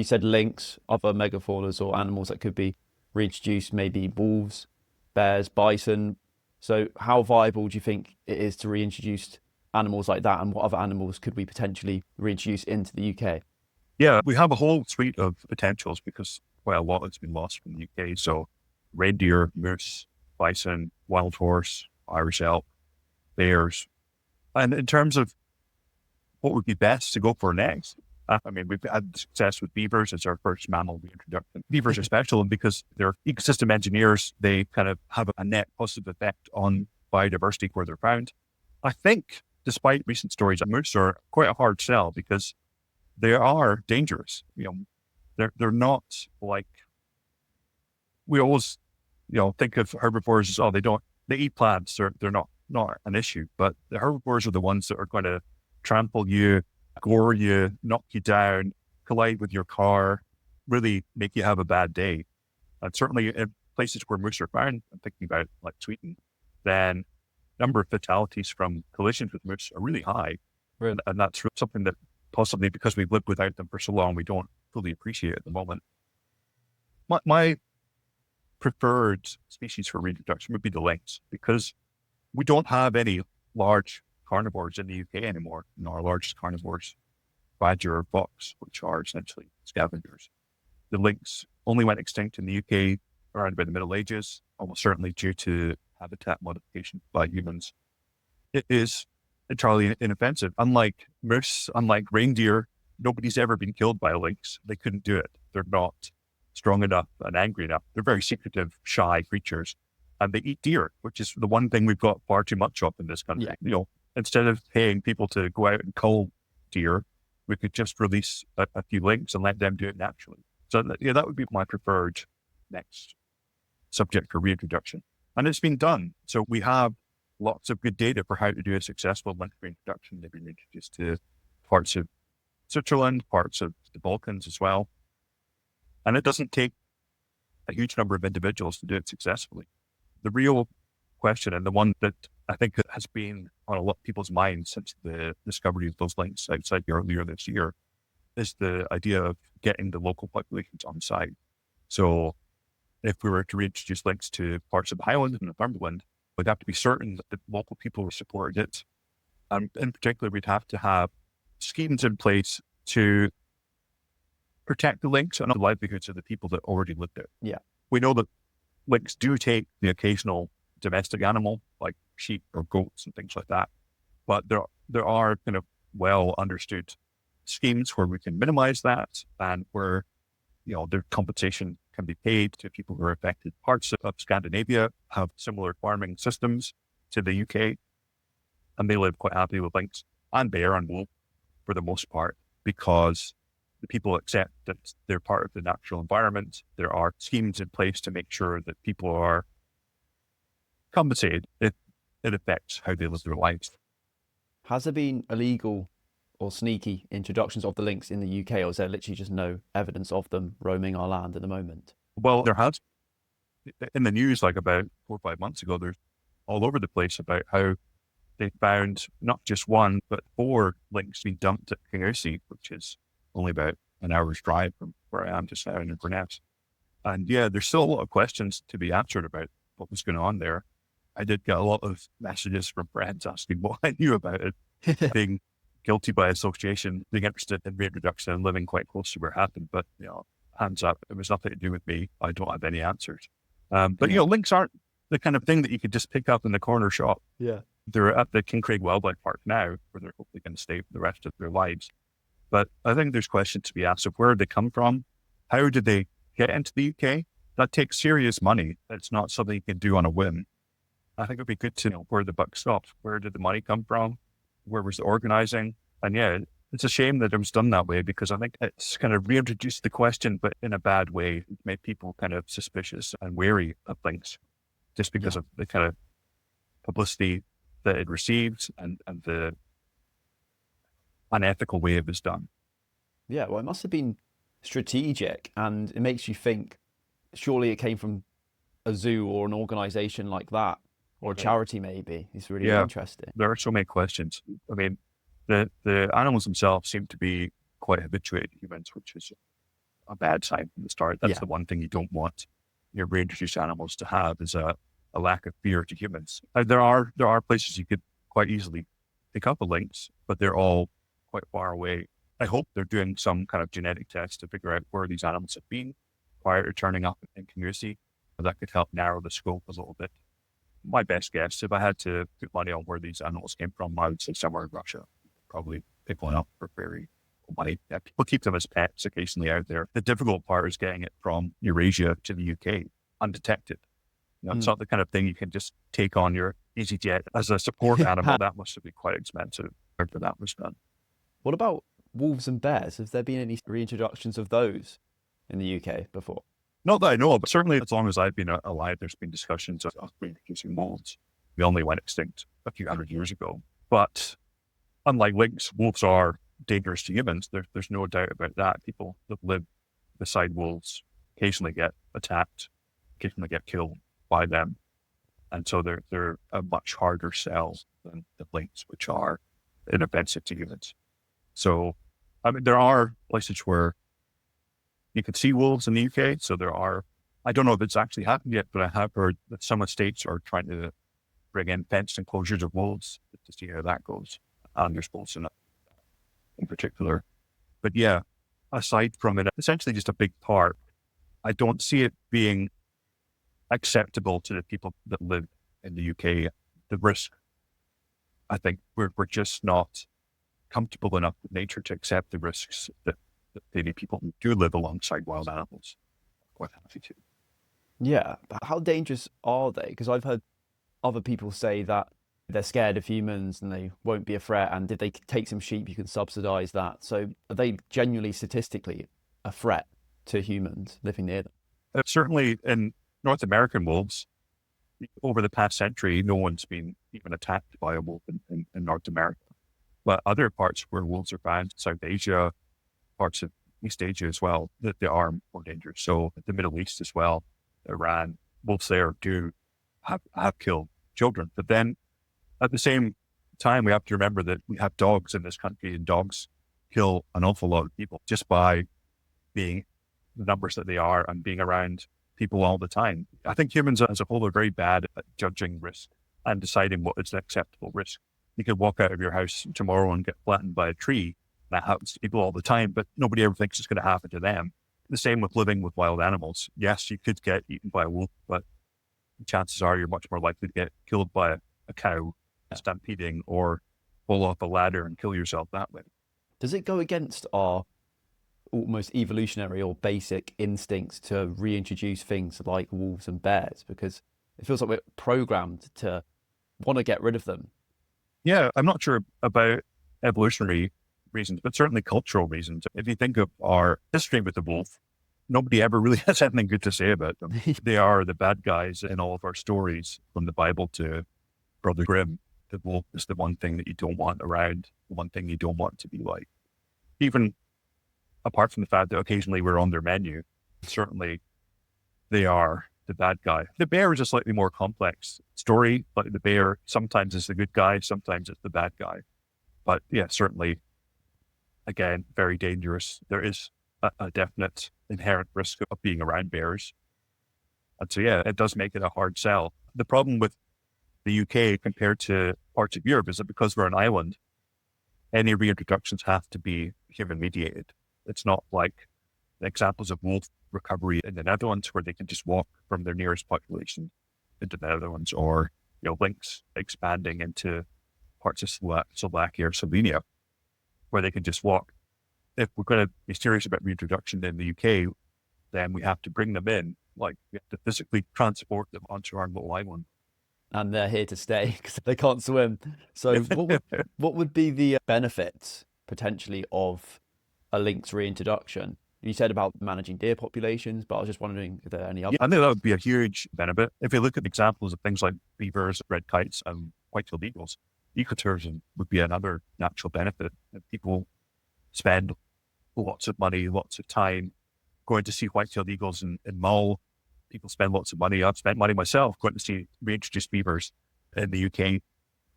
You said lynx, other megafaunas or animals that could be reintroduced, maybe wolves, bears, bison. So how viable do you think it is to reintroduce animals like that, and what other animals could we potentially reintroduce into the UK? Yeah, we have a whole suite of potentials because quite a lot has been lost from the UK. So reindeer, moose, bison, wild horse, Irish elk, bears. And in terms of what would be best to go for next, I mean, we've had success with beavers as our first mammal reintroduction. Beavers are special because they're ecosystem engineers. They kind of have a net positive effect on biodiversity where they're found. I think, despite recent stories, moose are quite a hard sell because they are dangerous. They're not like we always, think of herbivores as, they eat plants. They're not an issue, but the herbivores are the ones that are going to trample you, gore you, knock you down, collide with your car, really make you have a bad day. And certainly in places where moose are found, I'm thinking about like Sweden, then number of fatalities from collisions with moose are really high. Really? And that's something that possibly because we've lived without them for so long, we don't fully appreciate at the moment. My preferred species for reintroduction would be the lynx, because we don't have any large carnivores in the UK anymore. Our largest carnivores, badger or fox, which are essentially scavengers. The lynx only went extinct in the UK around about the Middle Ages, almost certainly due to habitat modification by humans. It is entirely inoffensive. Unlike moose, unlike reindeer, nobody's ever been killed by a lynx. They couldn't do it. They're not strong enough and angry enough. They're very secretive, shy creatures. And they eat deer, which is the one thing we've got far too much of in this country. Yeah. Instead of paying people to go out and cull deer, we could just release a few lynx and let them do it naturally. So that would be my preferred next subject for reintroduction. And it's been done. So we have lots of good data for how to do a successful lynx reintroduction. They've been introduced to parts of Switzerland, parts of the Balkans as well. And it doesn't take a huge number of individuals to do it successfully. The real question, and the one that I think has been on a lot of people's minds since the discovery of those lynx outside earlier this year, is the idea of getting the local populations on side. So if we were to reintroduce lynx to parts of the Highlands and Northumberland, we'd have to be certain that the local people supported it. And in particular, we'd have to have schemes in place to protect the lynx and the livelihoods of the people that already live there. Yeah. We know that lynx do take the occasional domestic animal like sheep or goats and things like that. But there are kind of well understood schemes where we can minimize that and where, their compensation can be paid to people who are affected. Parts of Scandinavia have similar farming systems to the UK, and they live quite happily with lynx and bear and wolf for the most part, because the people accept that they're part of the natural environment. There are schemes in place to make sure that people are compensated if it affects how they live their lives. Has there been illegal or sneaky introductions of the lynx in the UK, or is there literally just no evidence of them roaming our land at the moment? Well, there has in the news, like about 4 or 5 months ago, there's all over the place about how they found not just one, but 4 lynx being dumped at Kingusi, which is only about an hour's drive from where I am just now in Inverness. And yeah, there's still a lot of questions to be answered about what was going on there. I did get a lot of messages from friends asking what I knew about it, being guilty by association, being interested in reintroduction and living quite close to where it happened. But, hands up, it was nothing to do with me. I don't have any answers. But lynx aren't the kind of thing that you could just pick up in the corner shop. Yeah. They're at the Kincraig Wildlife Park now, where they're hopefully going to stay for the rest of their lives. But I think there's questions to be asked of where they come from. How did they get into the UK? That takes serious money. It's not something you can do on a whim. I think it'd be good to know where the buck stopped. Where did the money come from? Where was the organizing? And yeah, it's a shame that it was done that way, because I think it's kind of reintroduced the question, but in a bad way. It made people kind of suspicious and wary of things just because of the kind of publicity that it received and the unethical way it was done. Yeah, well, it must have been strategic, and it makes you think, surely it came from a zoo or an organization like that, or a charity maybe. It's really interesting. There are so many questions. I mean, the animals themselves seem to be quite habituated to humans, which is a bad sign from the start. That's Yeah. the one thing you don't want your reintroduced animals to have, is a lack of fear to humans. There are places you could quite easily pick up a lynx, but they're all quite far away. I hope they're doing some kind of genetic test to figure out where these animals have been prior to turning up in community. That could help narrow the scope a little bit. My best guess, if I had to put money on where these animals came from, I would say somewhere in Russia. Probably pick one up for very little money. Yeah, people keep them as pets occasionally out there. The difficult part is getting it from Eurasia to the UK undetected. It's not the kind of thing you can just take on your EasyJet as a support animal. That must be quite expensive after that was done. What about wolves and bears? Have there been any reintroductions of those in the UK before? Not that I know of, but certainly as long as I've been alive, there's been discussions of reintroducing wolves. We only went extinct a few hundred years ago. But unlike lynx, wolves are dangerous to humans. There's no doubt about that. People that live beside wolves occasionally get attacked, occasionally get killed by them. And so they're a much harder sell than the lynx, which are inoffensive to humans. So, I mean, there are places where you can see wolves in the UK. So I don't know if it's actually happened yet, but I have heard that some estates are trying to bring in fenced enclosures of wolves to see how that goes. And there's wolves in particular. But yeah, aside from it, essentially just a big park, I don't see it being acceptable to the people that live in the UK. The risk, I think we're just not comfortable enough with nature to accept the risks that maybe people who do live alongside wild animals are quite happy to. Yeah. How dangerous are they? Because I've heard other people say that they're scared of humans and they won't be a threat. And if they take some sheep, you can subsidize that. So are they genuinely statistically a threat to humans living near them? Certainly in North American wolves, over the past century, no one's been even attacked by a wolf in North America. But other parts where wolves are found, South Asia, parts of East Asia as well, that they are more dangerous. So the Middle East as well, Iran, wolves there do have killed children. But then at the same time, we have to remember that we have dogs in this country, and dogs kill an awful lot of people just by being the numbers that they are and being around people all the time. I think humans as a whole are very bad at judging risk and deciding what is an acceptable risk. You could walk out of your house tomorrow and get flattened by a tree. That happens to people all the time, but nobody ever thinks it's going to happen to them. The same with living with wild animals. Yes, you could get eaten by a wolf, but chances are you're much more likely to get killed by a cow stampeding or fall off a ladder and kill yourself that way. Does it go against our almost evolutionary or basic instincts to reintroduce things like wolves and bears? Because it feels like we're programmed to want to get rid of them. Yeah, I'm not sure about evolutionary reasons, but certainly cultural reasons. If you think of our history with the wolf, nobody ever really has anything good to say about them. They are the bad guys in all of our stories, from the Bible to Brother Grimm. The wolf is the one thing that you don't want around, the one thing you don't want to be like. Even apart from the fact that occasionally we're on their menu, certainly they are the bad guy. The bear is a slightly more complex story, but the bear sometimes is the good guy, sometimes it's the bad guy. But yeah, certainly, again, very dangerous. There is a definite inherent risk of being around bears. And so, yeah, it does make it a hard sell. The problem with the UK compared to parts of Europe is that because we're an island, any reintroductions have to be human mediated. It's not like the examples of wolf recovery in the Netherlands where they can just walk from their nearest population into the Netherlands, or lynx expanding into parts of Slovakia or Slovenia where they can just walk. If we're going to be serious about reintroduction in the UK, then we have to bring them in. Like, we have to physically transport them onto our little island. And they're here to stay because they can't swim. So what would be the benefits potentially of a lynx reintroduction? You said about managing deer populations, but I was just wondering if there are any other. Yeah, I think that would be a huge benefit. If you look at examples of things like beavers, red kites, and white-tailed eagles, ecotourism would be another natural benefit. People spend lots of money, lots of time going to see white-tailed eagles in Mull. People spend lots of money. I've spent money myself going to see reintroduced beavers in the UK,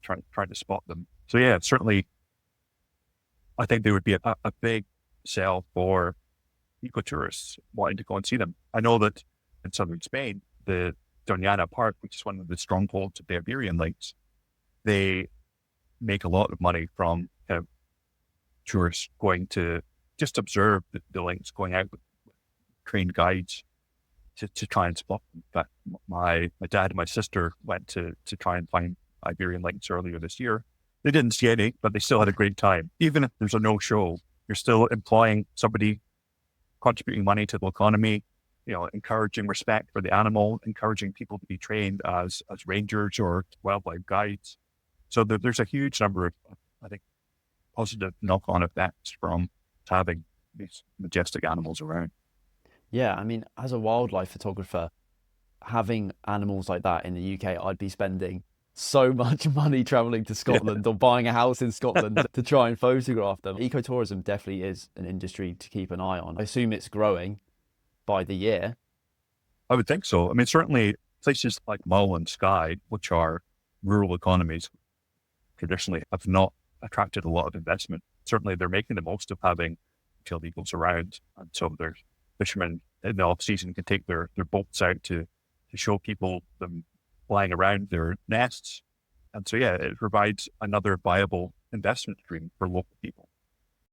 trying to spot them. So yeah, certainly, I think there would be a big sell for ecotourists wanting to go and see them. I know that in southern Spain, the Doñana Park, which is one of the strongholds of the Iberian Lynx, they make a lot of money from tourists going to just observe the lynx, going out with trained guides to try and spot them. In fact, my dad and my sister went to try and find Iberian lynx earlier this year. They didn't see any, but they still had a great time. Even if there's a no-show, you're still employing somebody, contributing money to the economy, encouraging respect for the animal, encouraging people to be trained as rangers or wildlife guides. So there's a huge number of, I think, positive knock-on effects from having these majestic animals around. Yeah, I mean, as a wildlife photographer, having animals like that in the UK, I'd be spending so much money traveling to Scotland or buying a house in Scotland to try and photograph them. Ecotourism definitely is an industry to keep an eye on. I assume it's growing by the year. I would think so. I mean, certainly places like Mull and Skye, which are rural economies, traditionally have not attracted a lot of investment. Certainly they're making the most of having field eagles around. And so their fishermen in the off season can take their boats out to show people them flying around their nests. And so, yeah, it provides another viable investment stream for local people.